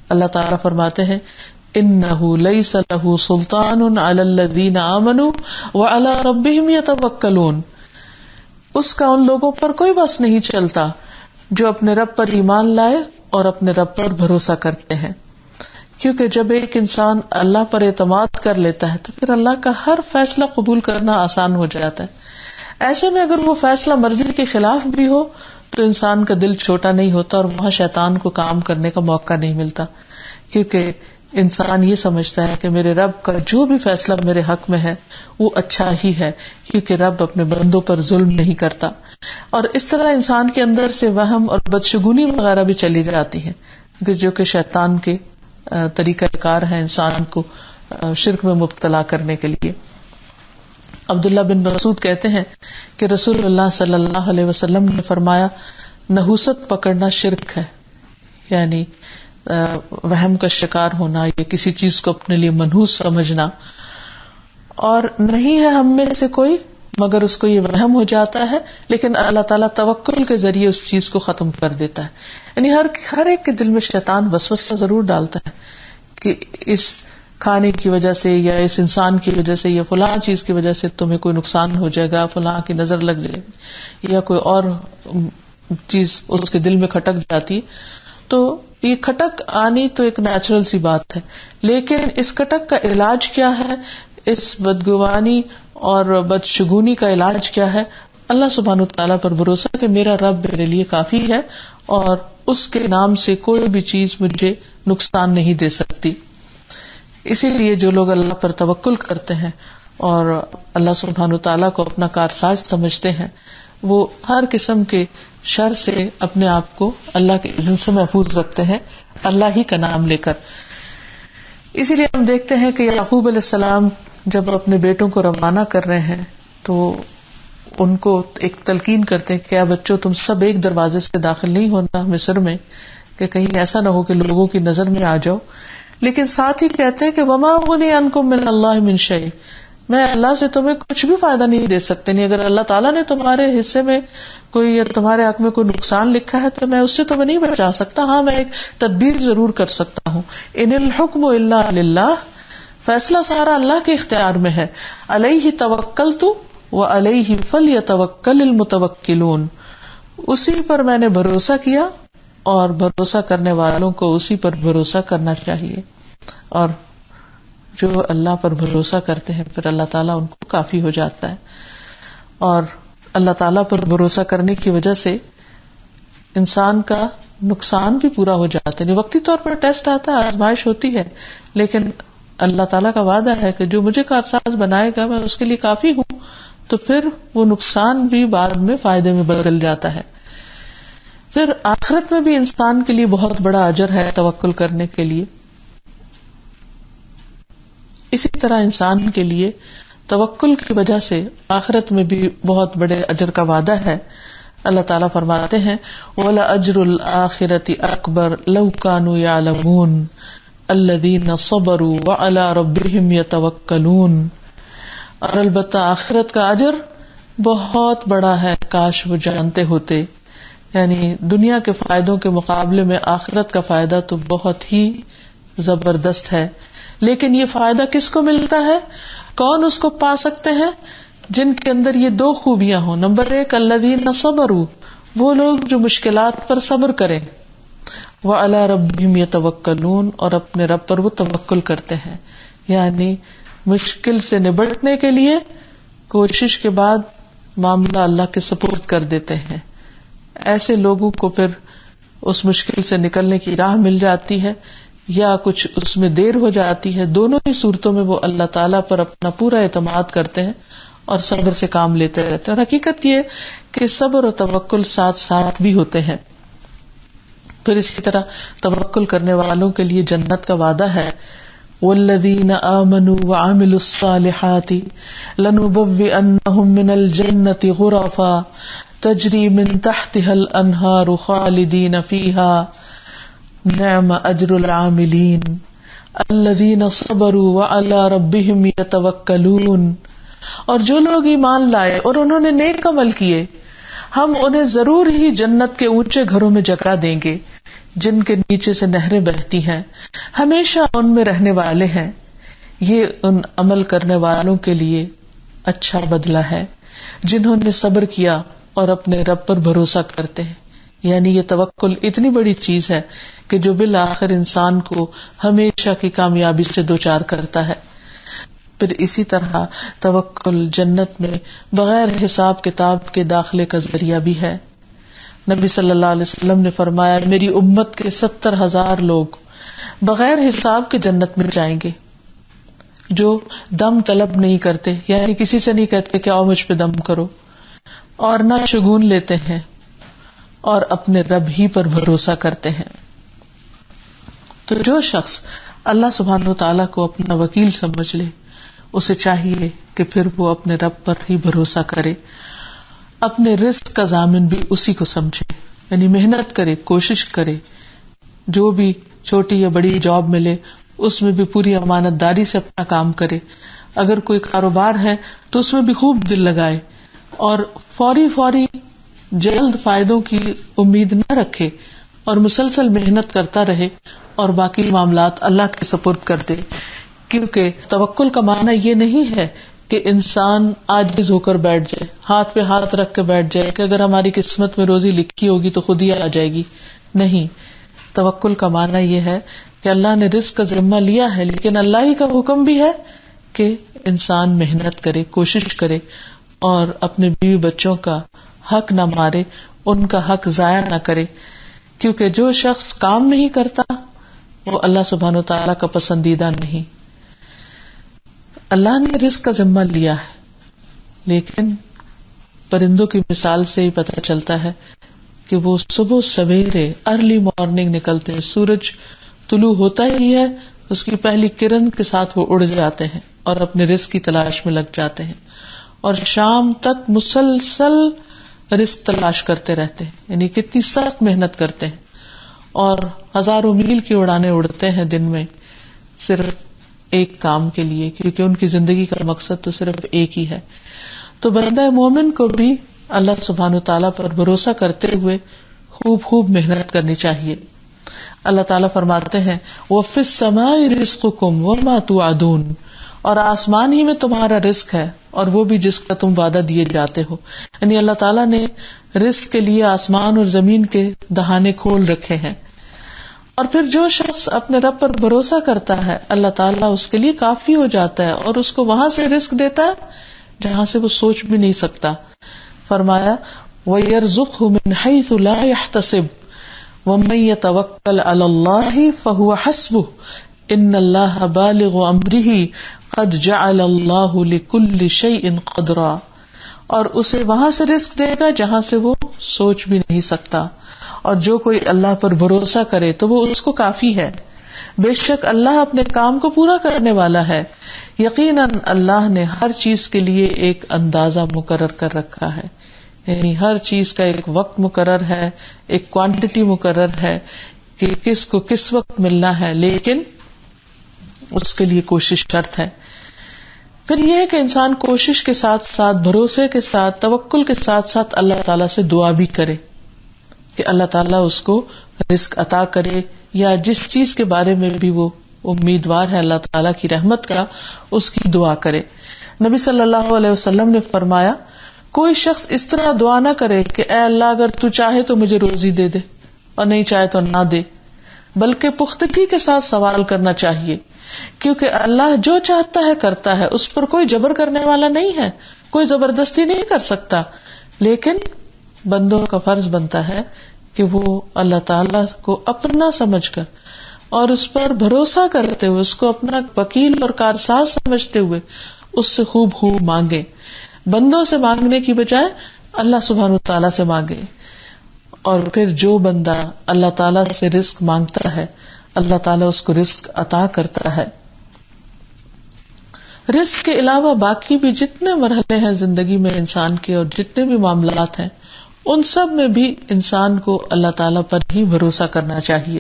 اللہ تعالیٰ فرماتے ہیں انہ لیس لہ سلطان علی الذین آمنوا وعلی ربہم یتوکلون. اس کا ان لوگوں پر کوئی بس نہیں چلتا جو اپنے رب پر ایمان لائے اور اپنے رب پر بھروسہ کرتے ہیں. کیونکہ جب ایک انسان اللہ پر اعتماد کر لیتا ہے تو پھر اللہ کا ہر فیصلہ قبول کرنا آسان ہو جاتا ہے. ایسے میں اگر وہ فیصلہ مرضی کے خلاف بھی ہو تو انسان کا دل چھوٹا نہیں ہوتا اور وہاں شیطان کو کام کرنے کا موقع نہیں ملتا، کیونکہ انسان یہ سمجھتا ہے کہ میرے رب کا جو بھی فیصلہ میرے حق میں ہے وہ اچھا ہی ہے، کیونکہ رب اپنے بندوں پر ظلم نہیں کرتا. اور اس طرح انسان کے اندر سے وہم اور بدشگونی وغیرہ بھی چلی جاتی ہے جو کہ شیطان کے طریقہ کار ہے انسان کو شرک میں مبتلا کرنے کے لیے. عبداللہ بن مسعود کہتے ہیں کہ رسول اللہ صلی اللہ علیہ وسلم نے فرمایا نحوست پکڑنا شرک ہے، یعنی وہم کا شکار ہونا یا کسی چیز کو اپنے لیے منحوس سمجھنا. اور نہیں ہے ہم میں سے کوئی مگر اس کو یہ وہم ہو جاتا ہے، لیکن اللہ تعالیٰ توکل کے ذریعے اس چیز کو ختم کر دیتا ہے. یعنی ہر ایک کے دل میں شیطان وسوسہ ضرور ڈالتا ہے کہ اس کھانے کی وجہ سے یا اس انسان کی وجہ سے یا فلاں چیز کی وجہ سے تمہیں کوئی نقصان ہو جائے گا، فلاں کی نظر لگ جائے گی یا کوئی اور چیز اس کے دل میں کھٹک جاتی. تو یہ کھٹک آنی تو ایک نیچرل سی بات ہے، لیکن اس کھٹک کا علاج کیا ہے، اس بدگمانی اور بدشگونی کا علاج کیا ہے؟ اللہ سبحانہ وتعالیٰ پر بھروسہ کہ میرا رب میرے لیے کافی ہے اور اس کے نام سے کوئی بھی چیز مجھے نقصان نہیں دے سکتی. اسی لیے جو لوگ اللہ پر توکل کرتے ہیں اور اللہ سبحانہ وتعالیٰ کو اپنا کارساز سمجھتے ہیں وہ ہر قسم کے شر سے اپنے آپ کو اللہ کے اذن سے محفوظ رکھتے ہیں اللہ ہی کا نام لے کر. اسی لیے ہم دیکھتے ہیں کہ یعقوب علیہ السلام جب اپنے بیٹوں کو روانہ کر رہے ہیں تو ان کو ایک تلقین کرتے ہیں کہ کیا بچوں تم سب ایک دروازے سے داخل نہیں ہونا مصر میں کہ کہیں ایسا نہ ہو کہ لوگوں کی نظر میں آ جاؤ. لیکن ساتھ ہی کہتے ہیں کہ وما اغنی عنکم من اللہ من شیء، میں اللہ سے تمہیں کچھ بھی فائدہ نہیں دے سکتے. نہیں اگر اللہ تعالیٰ نے تمہارے حصے میں کوئی یا تمہارے حق میں کوئی نقصان لکھا ہے تو میں اس سے تمہیں نہیں بچا سکتا. ہاں میں ایک تدبیر ضرور کر سکتا ہوں. ان الحکم الا للہ، فیصلہ سارا اللہ کے اختیار میں ہے. علیہ توکلت وعلیہ فلیتوکل المتوکلون، اسی پر میں نے بھروسہ کیا اور بھروسہ کرنے والوں کو اسی پر بھروسہ کرنا چاہیے. اور جو اللہ پر بھروسہ کرتے ہیں پھر اللہ تعالیٰ ان کو کافی ہو جاتا ہے. اور اللہ تعالیٰ پر بھروسہ کرنے کی وجہ سے انسان کا نقصان بھی پورا ہو جاتا ہے. وقتی طور پر ٹیسٹ آتا ہے، آزمائش ہوتی ہے، لیکن اللہ تعالیٰ کا وعدہ ہے کہ جو مجھے کارساز بنائے گا میں اس کے لیے کافی ہوں، تو پھر وہ نقصان بھی بعد میں فائدے میں بدل جاتا ہے. پھر آخرت میں بھی انسان کے لیے بہت بڑا اجر ہے توکل کرنے کے لیے. اسی طرح انسان کے لیے توکل کی وجہ سے آخرت میں بھی بہت بڑے اجر کا وعدہ ہے. اللہ تعالیٰ فرماتے ہیں وَلَأَجْرُ الْآخِرَةِ أَكْبَرُ لَوْ كَانُوا يَعْلَمُونَ الَّذِينَ صَبَرُوا وَعَلَى رَبِّهِمْ يَتَوَكَّلُونَ، اور البتہ آخرت کا اجر بہت بڑا ہے کاش وہ جانتے ہوتے. یعنی دنیا کے فائدوں کے مقابلے میں آخرت کا فائدہ تو بہت ہی زبردست ہے. لیکن یہ فائدہ کس کو ملتا ہے، کون اس کو پا سکتے ہیں؟ جن کے اندر یہ دو خوبیاں ہوں. نمبر 1 الذین صبروا، وہ لوگ جو مشکلات پر صبر کریں، وعلی ربہم یتوکلون، اور اپنے رب پر وہ توکل کرتے ہیں، یعنی مشکل سے نبٹنے کے لیے کوشش کے بعد معاملہ اللہ کے سپرد کر دیتے ہیں. ایسے لوگوں کو پھر اس مشکل سے نکلنے کی راہ مل جاتی ہے یا کچھ اس میں دیر ہو جاتی ہے. دونوں ہی صورتوں میں وہ اللہ تعالیٰ پر اپنا پورا اعتماد کرتے ہیں اور صبر سے کام لیتے رہتے ہیں. اور حقیقت یہ کہ صبر اور توکل ساتھ ساتھ بھی ہوتے ہیں. پھر اسی طرح توکل کرنے والوں کے لیے جنت کا وعدہ ہے، والذین آمنوا وعملوا الصالحات لنبوئنہم من الجنۃ غرفا تجری من تحتها الانہار خالدین فیہا نعم اجر العاملین الذین صبروا وعلی ربہم یتوکلون. اور جو لوگ ایمان لائے اور انہوں نے نیک عمل کیے، ہم انہیں ضرور ہی جنت کے اونچے گھروں میں جگہ دیں گے جن کے نیچے سے نہریں بہتی ہیں، ہمیشہ ان میں رہنے والے ہیں. یہ ان عمل کرنے والوں کے لیے اچھا بدلہ ہے جنہوں نے صبر کیا اور اپنے رب پر بھروسہ کرتے ہیں. یعنی یہ توکل اتنی بڑی چیز ہے کہ جو بالآخر انسان کو ہمیشہ کی کامیابی سے دوچار کرتا ہے. پھر اسی طرح توکل جنت میں بغیر حساب کتاب کے داخلے کا ذریعہ بھی ہے. نبی صلی اللہ علیہ وسلم نے فرمایا، میری امت کے 70,000 لوگ بغیر حساب کے جنت میں جائیں گے، جو دم طلب نہیں کرتے، یعنی کسی سے نہیں کہتے کہ آؤ مجھ پہ دم کرو، اور نہ شگون لیتے ہیں، اور اپنے رب ہی پر بھروسہ کرتے ہیں. تو جو شخص اللہ سبحانہ و تعالیٰ کو اپنا وکیل سمجھ لے، اسے چاہیے کہ پھر وہ اپنے رب پر ہی بھروسہ کرے، اپنے رزق کا ضامن بھی اسی کو سمجھے، یعنی محنت کرے، کوشش کرے، جو بھی چھوٹی یا بڑی جاب ملے اس میں بھی پوری امانت داری سے اپنا کام کرے. اگر کوئی کاروبار ہے تو اس میں بھی خوب دل لگائے اور فوری جلد فائدوں کی امید نہ رکھے اور مسلسل محنت کرتا رہے اور باقی معاملات اللہ کے سپرد کر دے. کیونکہ توکل کا معنی یہ نہیں ہے کہ انسان عاجز ہو کر بیٹھ جائے، ہاتھ پہ ہاتھ رکھ کے بیٹھ جائے کہ اگر ہماری قسمت میں روزی لکھی ہوگی تو خود ہی آ جائے گی. نہیں، توکل کا معنی یہ ہے کہ اللہ نے رزق کا ذمہ لیا ہے، لیکن اللہ ہی کا حکم بھی ہے کہ انسان محنت کرے، کوشش کرے اور اپنے بیوی بچوں کا حق نہ مارے، ان کا حق ضائع نہ کرے. کیونکہ جو شخص کام نہیں کرتا وہ اللہ سبحانہ وتعالیٰ کا پسندیدہ نہیں. اللہ نے رزق کا ذمہ لیا ہے، لیکن پرندوں کی مثال سے ہی پتہ چلتا ہے کہ وہ صبح سویرے ارلی مارننگ نکلتے ہیں، سورج طلوع ہوتا ہی ہے اس کی پہلی کرن کے ساتھ وہ اڑ جاتے ہیں اور اپنے رزق کی تلاش میں لگ جاتے ہیں، اور شام تک مسلسل رزق تلاش کرتے رہتے ہیں. یعنی کتنی سخت محنت کرتے ہیں اور ہزاروں میل کی اڑانے اڑتے ہیں دن میں صرف ایک کام کے لیے، کیونکہ ان کی زندگی کا مقصد تو صرف ایک ہی ہے. تو بندہ مومن کو بھی اللہ سبحانہ تعالیٰ پر بھروسہ کرتے ہوئے خوب محنت کرنی چاہیے. اللہ تعالیٰ فرماتے ہیں وَفِي السَّمَاءِ رِزْقُكُمْ وَمَا تُوعَدُونَ، اور آسمان ہی میں تمہارا رزق ہے اور وہ بھی جس کا تم وعدہ دیے جاتے ہو. یعنی اللہ تعالیٰ نے رزق کے لیے آسمان اور زمین کے دہانے کھول رکھے ہیں. اور پھر جو شخص اپنے رب پر بھروسہ کرتا ہے اللہ تعالیٰ اس کے لیے کافی ہو جاتا ہے اور اس کو وہاں سے رزق دیتا ہے جہاں سے وہ سوچ بھی نہیں سکتا. فرمایا وَيَرْزُقْهُ مِنْ حَيْثُ لَا يَحْتَسِبُ وَمَن يَتَوَكَّلْ عَلَى اللَّهِ فَهُوَ حَسْبُهُ إِنَّ اللَّهَ بَالِغُ أَمْرِهِ قَدْ جَعَلَ اللَّهُ لِكُلِّ شَيْءٍ قَدْرًا، اور اسے وہاں سے رزق دے گا جہاں سے وہ سوچ بھی نہیں سکتا. اور جو کوئی اللہ پر بھروسہ کرے تو وہ اس کو کافی ہے. بے شک اللہ اپنے کام کو پورا کرنے والا ہے. یقیناً اللہ نے ہر چیز کے لیے ایک اندازہ مقرر کر رکھا ہے، یعنی ہر چیز کا ایک وقت مقرر ہے، ایک کوانٹٹی مقرر ہے کہ کس کو کس وقت ملنا ہے، لیکن اس کے لیے کوشش شرط ہے. پھر یہ ہے کہ انسان کوشش کے ساتھ ساتھ، بھروسے کے ساتھ، توکل کے ساتھ ساتھ اللہ تعالیٰ سے دعا بھی کرے کہ اللہ تعالیٰ اس کو رزق عطا کرے، یا جس چیز کے بارے میں بھی وہ امیدوار ہے اللہ تعالیٰ کی رحمت کا، اس کی دعا کرے. نبی صلی اللہ علیہ وسلم نے فرمایا کوئی شخص اس طرح دعا نہ کرے کہ اے اللہ اگر تو چاہے تو مجھے روزی دے دے اور نہیں چاہے تو نہ دے، بلکہ پختگی کے ساتھ سوال کرنا چاہیے، کیونکہ اللہ جو چاہتا ہے کرتا ہے، اس پر کوئی جبر کرنے والا نہیں ہے، کوئی زبردستی نہیں کر سکتا، لیکن بندوں کا فرض بنتا ہے کہ وہ اللہ تعالیٰ کو اپنا سمجھ کر اور اس پر بھروسہ کرتے ہوئے، اس کو اپنا وکیل اور کارساز سمجھتے ہوئے اس سے خوب خوب مانگے، بندوں سے مانگنے کی بجائے اللہ سبحانہ تعالیٰ سے مانگے. اور پھر جو بندہ اللہ تعالیٰ سے رزق مانگتا ہے اللہ تعالیٰ اس کو رزق عطا کرتا ہے. رزق کے علاوہ باقی بھی جتنے مرحلے ہیں زندگی میں انسان کے اور جتنے بھی معاملات ہیں ان سب میں بھی انسان کو اللہ تعالیٰ پر ہی بھروسہ کرنا چاہیے.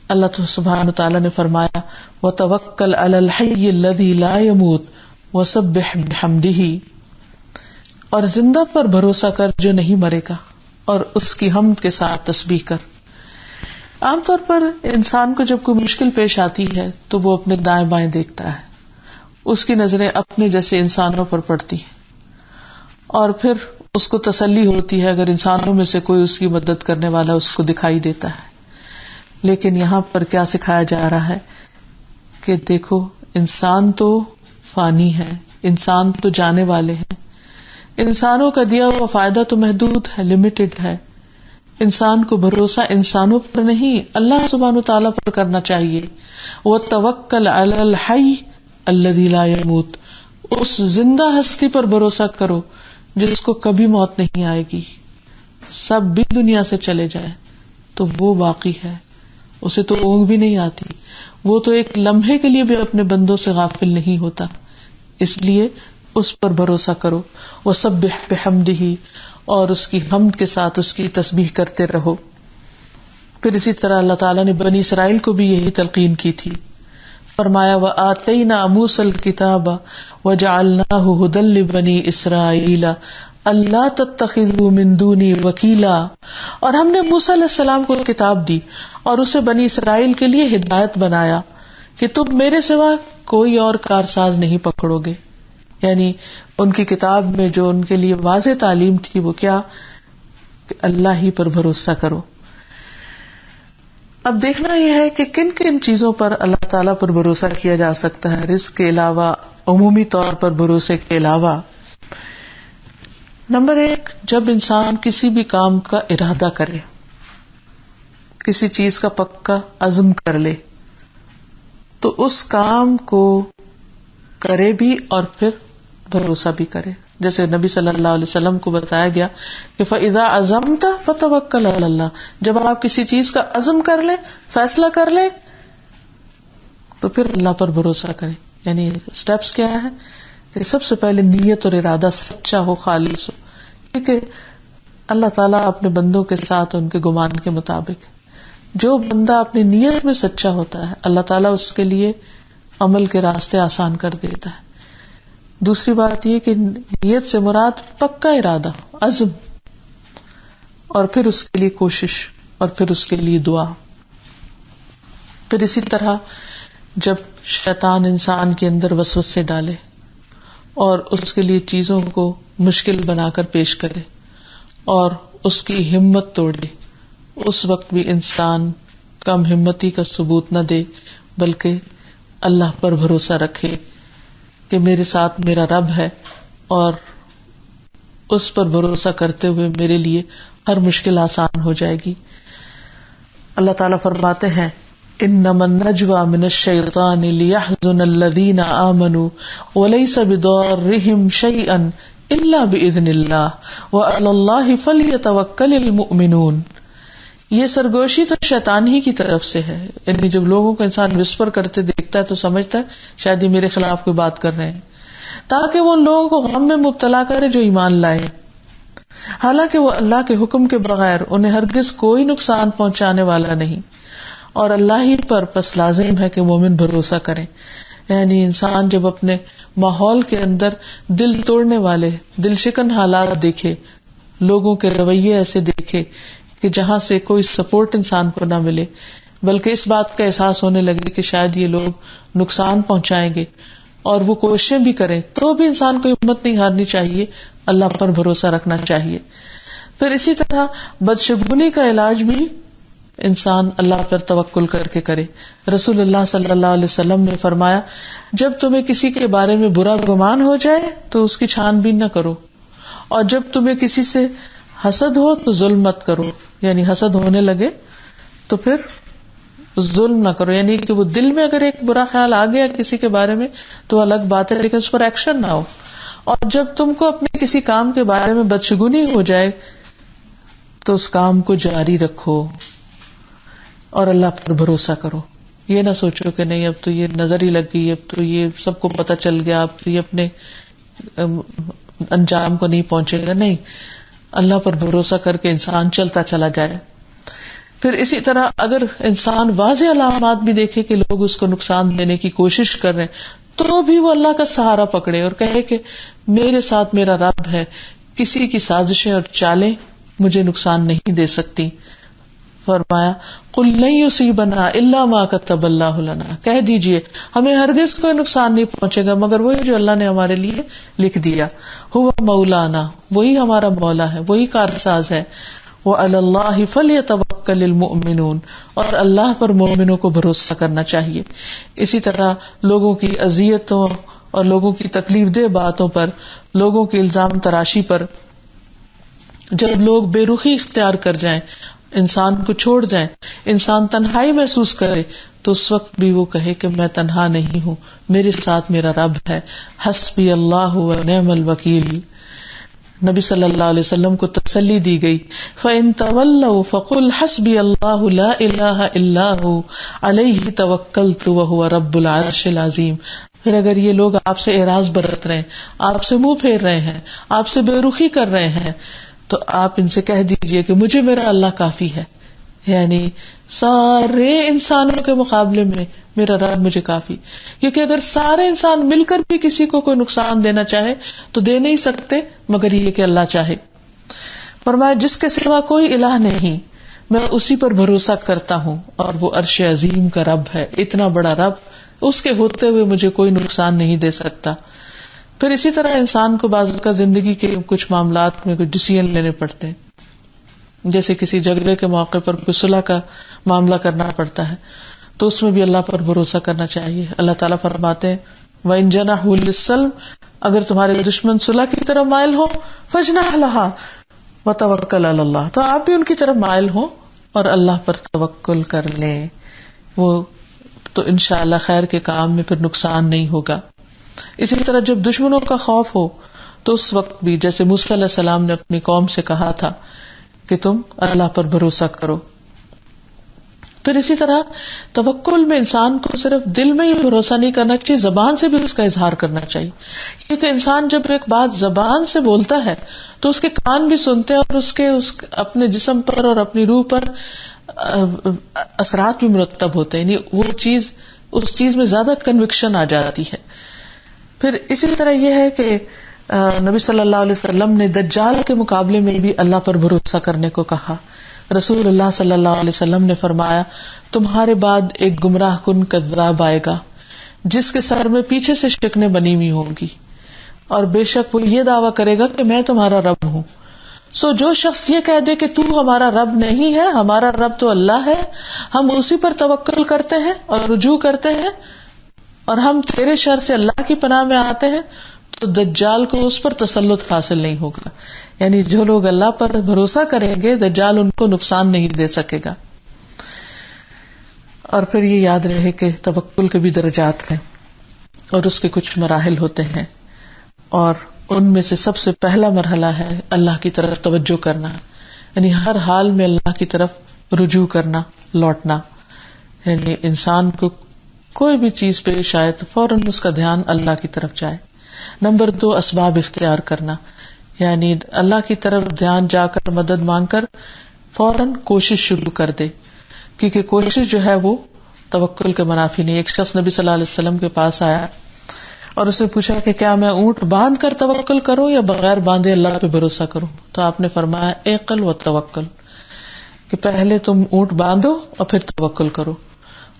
اللہ سبحانہ تعالیٰ نے فرمایا وَتَوَكَّلْ عَلَى الْحَيِّ الَّذِي لَا يَمُوتُ وَسَبِّحْ بِحَمْدِهِ، اور زندہ پر بھروسہ کر جو نہیں مرے گا اور اس کی حمد کے ساتھ تسبیح کر. عام طور پر انسان کو جب کوئی مشکل پیش آتی ہے تو وہ اپنے دائیں بائیں دیکھتا ہے، اس کی نظریں اپنے جیسے انسانوں پر پڑتی ہیں اور پھر اس کو تسلی ہوتی ہے اگر انسانوں میں سے کوئی اس کی مدد کرنے والا اس کو دکھائی دیتا ہے. لیکن یہاں پر کیا سکھایا جا رہا ہے کہ دیکھو انسان تو فانی ہے، انسان تو جانے والے ہیں، انسانوں کا دیا ہوا فائدہ تو محدود ہے، لمیٹڈ ہے. انسان کو بھروسہ انسانوں پر نہیں اللہ سبحانہ تعالیٰ پر کرنا چاہیے. وَتَوَكَّلْ عَلَى الْحَيِّ الَّذِي لَا يَمُوتُ، اس زندہ ہستی پر بھروسہ کرو جس کو کبھی موت نہیں آئے گی. سب بھی دنیا سے چلے جائے تو وہ باقی ہے، اسے تو اونگ بھی نہیں آتی، وہ تو ایک لمحے کے لیے بھی اپنے بندوں سے غافل نہیں ہوتا، اس لیے اس پر بھروسہ کرو. وَسَبِّحْ بِحَمْدِهِ، اور اس کی حمد کے ساتھ اس کی تسبیح کرتے رہو. پھر اسی طرح اللہ تعالیٰ نے بنی اسرائیل کو بھی یہی تلقین کی تھی. فرمایا وَآتَيْنَا مُوسَى الْكِتَابَ وَجَعَلْنَاهُ هُدًى لِبَنِي إِسْرَائِيلَ أَلَّا تَتَّخِذُوا مِن دُونِي وَكِيلًا، اور ہم نے موسیٰ علیہ السلام کو کتاب دی اور اسے بنی اسرائیل کے لیے ہدایت بنایا کہ تم میرے سوا کوئی اور کارساز نہیں پکڑو گے. یعنی ان کی کتاب میں جو ان کے لیے واضح تعلیم تھی وہ کیا کہ اللہ ہی پر بھروسہ کرو. اب دیکھنا یہ ہے کہ کن کن چیزوں پر اللہ تعالیٰ پر بھروسہ کیا جا سکتا ہے رزق کے علاوہ، عمومی طور پر بھروسے کے علاوہ. نمبر 1، جب انسان کسی بھی کام کا ارادہ کرے، کسی چیز کا پکا عزم کر لے تو اس کام کو کرے بھی اور پھر بھروسہ بھی کرے. جیسے نبی صلی اللہ علیہ وسلم کو بتایا گیا کہ فَإِذَا عَزَمْتَ فَتَوَكَّلْ عَلَى اللَّهِ، جب آپ کسی چیز کا عزم کر لیں، فیصلہ کر لیں تو پھر اللہ پر بھروسہ کریں. یعنی سٹیپس کیا ہے کہ سب سے پہلے نیت اور ارادہ سچا ہو، خالص ہو، کیونکہ اللہ تعالیٰ اپنے بندوں کے ساتھ ان کے گمان کے مطابق، جو بندہ اپنی نیت میں سچا ہوتا ہے اللہ تعالیٰ اس کے لیے عمل کے راستے آسان کر دیتا ہے. دوسری بات یہ کہ نیت سے مراد پکا ارادہ، عزم، اور پھر اس کے لیے کوشش اور پھر اس کے لیے دعا. پھر اسی طرح جب شیطان انسان کے اندر وسوسے ڈالے اور اس کے لیے چیزوں کو مشکل بنا کر پیش کرے اور اس کی ہمت توڑے، اس وقت بھی انسان کم ہمتی کا ثبوت نہ دے بلکہ اللہ پر بھروسہ رکھے کہ میرے ساتھ میرا رب ہے اور اس پر بھروسہ کرتے ہوئے میرے لیے ہر مشکل آسان ہو جائے گی. اللہ تعالیٰ فرماتے ہیں انما النجوى من الشیطان لیحزن الذین آمنوا وليس بضارهم شیئا الا باذن اللہ وعلی اللہ فلیتوکل المؤمنون. یہ سرگوشی تو شیطان ہی کی طرف سے ہے. یعنی جب لوگوں کو انسان وسپر کرتے دیکھتا ہے تو سمجھتا ہے شاید یہ میرے خلاف کوئی بات کر رہے ہیں، تاکہ وہ ان لوگوں کو غم میں مبتلا کرے جو ایمان لائے، حالانکہ وہ اللہ کے حکم کے بغیر انہیں ہرگز کوئی نقصان پہنچانے والا نہیں، اور اللہ ہی پر پس لازم ہے کہ مومن بھروسہ کریں. یعنی انسان جب اپنے ماحول کے اندر دل توڑنے والے، دل شکن حالات دیکھے، لوگوں کے رویے ایسے دیکھے کہ جہاں سے کوئی سپورٹ انسان کو نہ ملے، بلکہ اس بات کا احساس ہونے لگے کہ شاید یہ لوگ نقصان پہنچائیں گے، اور وہ کوششیں بھی کریں تو بھی انسان کو ہمت نہیں ہارنی چاہیے، اللہ پر بھروسہ رکھنا چاہیے. پھر اسی طرح بدشگونی کا علاج بھی انسان اللہ پر توکل کر کے کرے. رسول اللہ صلی اللہ علیہ وسلم نے فرمایا جب تمہیں کسی کے بارے میں برا گمان ہو جائے تو اس کی چھان بین نہ کرو، اور جب تمہیں کسی سے حسد ہو تو ظلم مت کرو. یعنی حسد ہونے لگے تو پھر ظلم نہ کرو، یعنی کہ وہ دل میں اگر ایک برا خیال آ گیا کسی کے بارے میں تو الگ بات ہے، لیکن اس پر ایکشن نہ ہو. اور جب تم کو اپنے کسی کام کے بارے میں بدشگونی ہو جائے تو اس کام کو جاری رکھو اور اللہ پر بھروسہ کرو. یہ نہ سوچو کہ نہیں اب تو یہ نظر ہی لگ گئی، اب تو یہ سب کو پتہ چل گیا، اب تو یہ اپنے انجام کو نہیں پہنچے گا. نہیں، اللہ پر بھروسہ کر کے انسان چلتا چلا جائے. پھر اسی طرح اگر انسان واضح علامات بھی دیکھے کہ لوگ اس کو نقصان دینے کی کوشش کر رہے ہیں تو بھی وہ اللہ کا سہارا پکڑے اور کہے کہ میرے ساتھ میرا رب ہے، کسی کی سازشیں اور چالیں مجھے نقصان نہیں دے سکتی. فرمایا قل لن یصیبنا الا ما کتب اللہ لنا، کہہ دیجئے ہمیں ہرگز کوئی نقصان نہیں پہنچے گا مگر وہی جو اللہ نے ہمارے لیے لکھ دیا. ہوا مولانا، وہی ہمارا مولا ہے، وہی کارساز ہے. وعلی اللہ فلیتوکل المؤمنون، اور اللہ پر مومنوں کو بھروسہ کرنا چاہیے. اسی طرح لوگوں کی اذیتوں اور لوگوں کی تکلیف دہ باتوں پر، لوگوں کی الزام تراشی پر جب لوگ بے رخی اختیار کر جائیں، انسان کو چھوڑ جائیں، انسان تنہائی محسوس کرے تو اس وقت بھی وہ کہے کہ میں تنہا نہیں ہوں، میرے ساتھ میرا رب ہے. حسبی اللہ ونعم الوکیل. نبی صلی اللہ علیہ وسلم کو تسلی دی گئی. فَإِن تَوَلَّوْا فَقُلْ حَسْبِيَ اللَّهُ لَا إِلَٰهَ إِلَّا هُوَ عَلَيْهِ تَوَكَّلْتُ وَهُوَ رَبُّ الْعَرْشِ الْعَظِيمِ. پھر اگر یہ لوگ آپ سے اعراض برت رہے ہیں، آپ سے منہ پھیر رہے ہیں، آپ سے بے رخی کر رہے ہیں تو آپ ان سے کہہ دیجئے کہ مجھے میرا اللہ کافی ہے. یعنی سارے انسانوں کے مقابلے میں میرا رب مجھے کافی. کیونکہ اگر سارے انسان مل کر بھی کسی کو کوئی نقصان دینا چاہے تو دے نہیں سکتے مگر یہ کہ اللہ چاہے. فرمایا جس کے سوا کوئی الہ نہیں، میں اسی پر بھروسہ کرتا ہوں اور وہ عرش عظیم کا رب ہے. اتنا بڑا رب، اس کے ہوتے ہوئے مجھے کوئی نقصان نہیں دے سکتا. پھر اسی طرح انسان کو بعض کا زندگی کے کچھ معاملات میں کچھ ڈیسیژن لینے پڑتے ہیں، جیسے کسی جھگڑے کے موقع پر کوئی صلح کا معاملہ کرنا پڑتا ہے تو اس میں بھی اللہ پر بھروسہ کرنا چاہیے. اللہ تعالیٰ فرماتے ہیں وَإِن جَنَحُوا لِلسَّلْمِ، اگر تمہارے دشمن صلح کی طرف مائل ہو فَاجْنَحْ لَهَا وَتَوَكَّلْ عَلَى اللَّهِ، تو آپ بھی ان کی طرف مائل ہوں اور اللہ پر توکل کر لیں، وہ تو انشاءاللہ خیر کے کام میں پھر نقصان نہیں ہوگا. اسی طرح جب دشمنوں کا خوف ہو تو اس وقت بھی جیسے موسیٰ علیہ السلام نے اپنی قوم سے کہا تھا کہ تم اللہ پر بھروسہ کرو. پھر اسی طرح توکل میں انسان کو صرف دل میں ہی بھروسہ نہیں کرنا چاہیے، زبان سے بھی اس کا اظہار کرنا چاہیے. کیونکہ انسان جب ایک بات زبان سے بولتا ہے تو اس کے کان بھی سنتے ہیں اور اس کے اپنے جسم پر اور اپنی روح پر اثرات بھی مرتب ہوتے ہیں، یعنی وہ چیز اس چیز میں زیادہ کنوکشن آ جاتی ہے. پھر اسی طرح یہ ہے کہ نبی صلی اللہ علیہ وسلم نے دجال کے مقابلے میں بھی اللہ پر بھروسہ کرنے کو کہا. رسول اللہ صلی اللہ علیہ وسلم نے فرمایا تمہارے بعد ایک گمراہ کن کذاب آئے گا جس کے سر میں پیچھے سے شکنیں بنی ہوئی ہوں گی، اور بے شک وہ یہ دعویٰ کرے گا کہ میں تمہارا رب ہوں. سو جو شخص یہ کہہ دے کہ تو ہمارا رب نہیں ہے، ہمارا رب تو اللہ ہے، ہم اسی پر توکل کرتے ہیں اور رجوع کرتے ہیں اور ہم تیرے شر سے اللہ کی پناہ میں آتے ہیں، تو دجال کو اس پر تسلط حاصل نہیں ہوگا. یعنی جو لوگ اللہ پر بھروسہ کریں گے دجال ان کو نقصان نہیں دے سکے گا. اور پھر یہ یاد رہے کہ توکل کے بھی درجات ہیں اور اس کے کچھ مراحل ہوتے ہیں، اور ان میں سے سب سے پہلا مرحلہ ہے اللہ کی طرف توجہ کرنا، یعنی ہر حال میں اللہ کی طرف رجوع کرنا، لوٹنا. یعنی انسان کو کوئی بھی چیز پیش آئے تو فوراً اس کا دھیان اللہ کی طرف جائے. نمبر 2 اسباب اختیار کرنا، یعنی اللہ کی طرف دھیان جا کر مدد مانگ کر فوراً کوشش شروع کر دے، کیونکہ کوشش جو ہے وہ توکل کے منافی نہیں. ایک شخص نبی صلی اللہ علیہ وسلم کے پاس آیا اور اس نے پوچھا کہ کیا میں اونٹ باندھ کر توکل کروں یا بغیر باندھے اللہ پہ بھروسہ کروں؟ تو آپ نے فرمایا اعقل و توکل، کہ پہلے تم اونٹ باندھو اور پھر توکل کرو.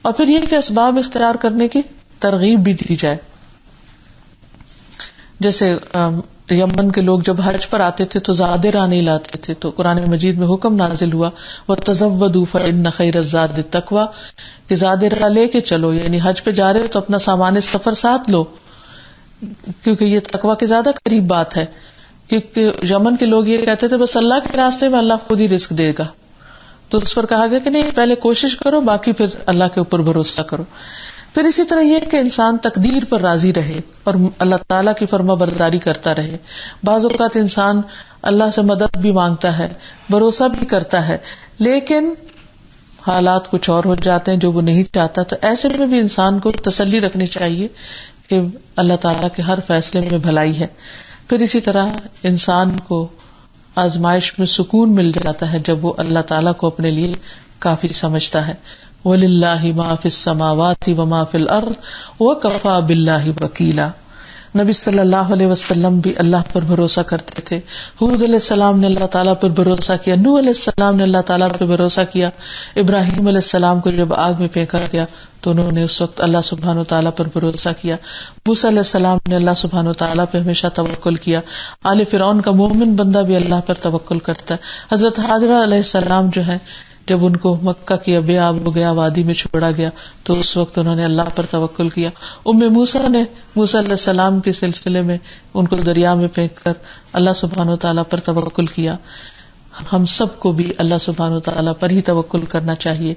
اور پھر یہ کہ اسباب اختیار کرنے کی ترغیب بھی دی جائے. جیسے یمن کے لوگ جب حج پر آتے تھے تو زادرہ نہیں لاتے تھے، تو قرآن مجید میں حکم نازل ہوا وَتَزَوَّدُوا فَإِنَّ خَيْرَ الزَّادِ التَّقْوَىٰ کہ زادرہ لے کے چلو، یعنی حج پہ جا رہے ہو تو اپنا سامان سفر ساتھ لو، کیونکہ یہ تقویٰ کے زیادہ قریب بات ہے. کیونکہ یمن کے لوگ یہ کہتے تھے بس اللہ کے راستے میں اللہ خود ہی رزق دے گا، تو اس پر کہا گیا کہ نہیں، پہلے کوشش کرو، باقی پھر اللہ کے اوپر بھروسہ کرو. پھر اسی طرح یہ کہ انسان تقدیر پر راضی رہے اور اللہ تعالیٰ کی فرما برداری کرتا رہے. بعض اوقات انسان اللہ سے مدد بھی مانگتا ہے، بھروسہ بھی کرتا ہے، لیکن حالات کچھ اور ہو جاتے ہیں جو وہ نہیں چاہتا. تو ایسے میں بھی انسان کو تسلی رکھنی چاہیے کہ اللہ تعالیٰ کے ہر فیصلے میں بھلائی ہے. پھر اسی طرح انسان کو آزمائش میں سکون مل جاتا ہے جب وہ اللہ تعالیٰ کو اپنے لیے کافی سمجھتا ہے. وَلِلَّهِ مَا فِي السَّمَاوَاتِ وَمَا فِي الْأَرْضِ وَكَفَى بِاللَّهِ وَكِيلًا. نبی صلی اللہ علیہ وسلم بھی اللہ پر بھروسہ کرتے تھے. حود علیہ السلام نے اللہ تعالیٰ پر بھروسہ کیا، نوح علیہ السلام نے اللہ تعالیٰ پر بھروسہ کیا، ابراہیم علیہ السلام کو جب آگ میں پھینکا گیا تو انہوں نے اس وقت اللہ سبحانہ وتعالیٰ پر بھروسہ کیا. موسیٰ علیہ السلام نے اللہ سبحانہ وتعالیٰ پہ ہمیشہ توکل کیا. آل فرعون کا مومن بندہ بھی اللہ پر توکل کرتا ہے. حضرت حاجرہ علیہ السلام جو ہے، جب ان کو مکہ کی بے آب ہو گیا، وادی میں چھوڑا گیا، تو اس وقت انہوں نے اللہ پر توکل کیا. موسیٰ نے موسیٰ علیہ السلام کے سلسلے میں ان کو دریا میں پھینک کر اللہ سبحانہ وتعالیٰ پر توکل کیا. ہم سب کو بھی اللہ سبحانہ وتعالیٰ پر ہی توکل کرنا چاہیے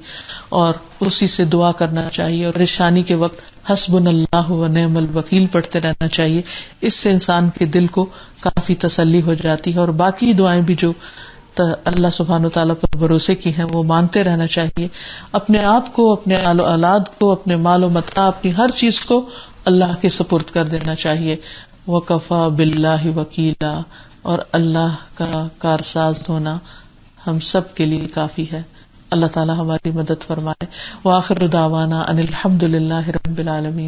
اور اسی سے دعا کرنا چاہیے، اور پریشانی کے وقت حسبنا اللہ و نعم الوکیل پڑھتے رہنا چاہیے. اس سے انسان کے دل کو کافی تسلی ہو جاتی ہے. اور باقی دعائیں بھی جو اللہ سبحانہ وتعالیٰ پر بھروسے کی ہیں وہ مانگتے رہنا چاہیے. اپنے آپ کو، اپنے آل و اولاد کو، اپنے مال و متاع، اپنی ہر چیز کو اللہ کے سپرد کر دینا چاہیے. وَكَفَى بِاللَّهِ وَكِيلًا، اور اللہ کا کارساز ہونا ہم سب کے لیے کافی ہے. اللہ تعالیٰ ہماری مدد فرمائے. وآخر دعوانا ان الحمد للہ رب العالمین.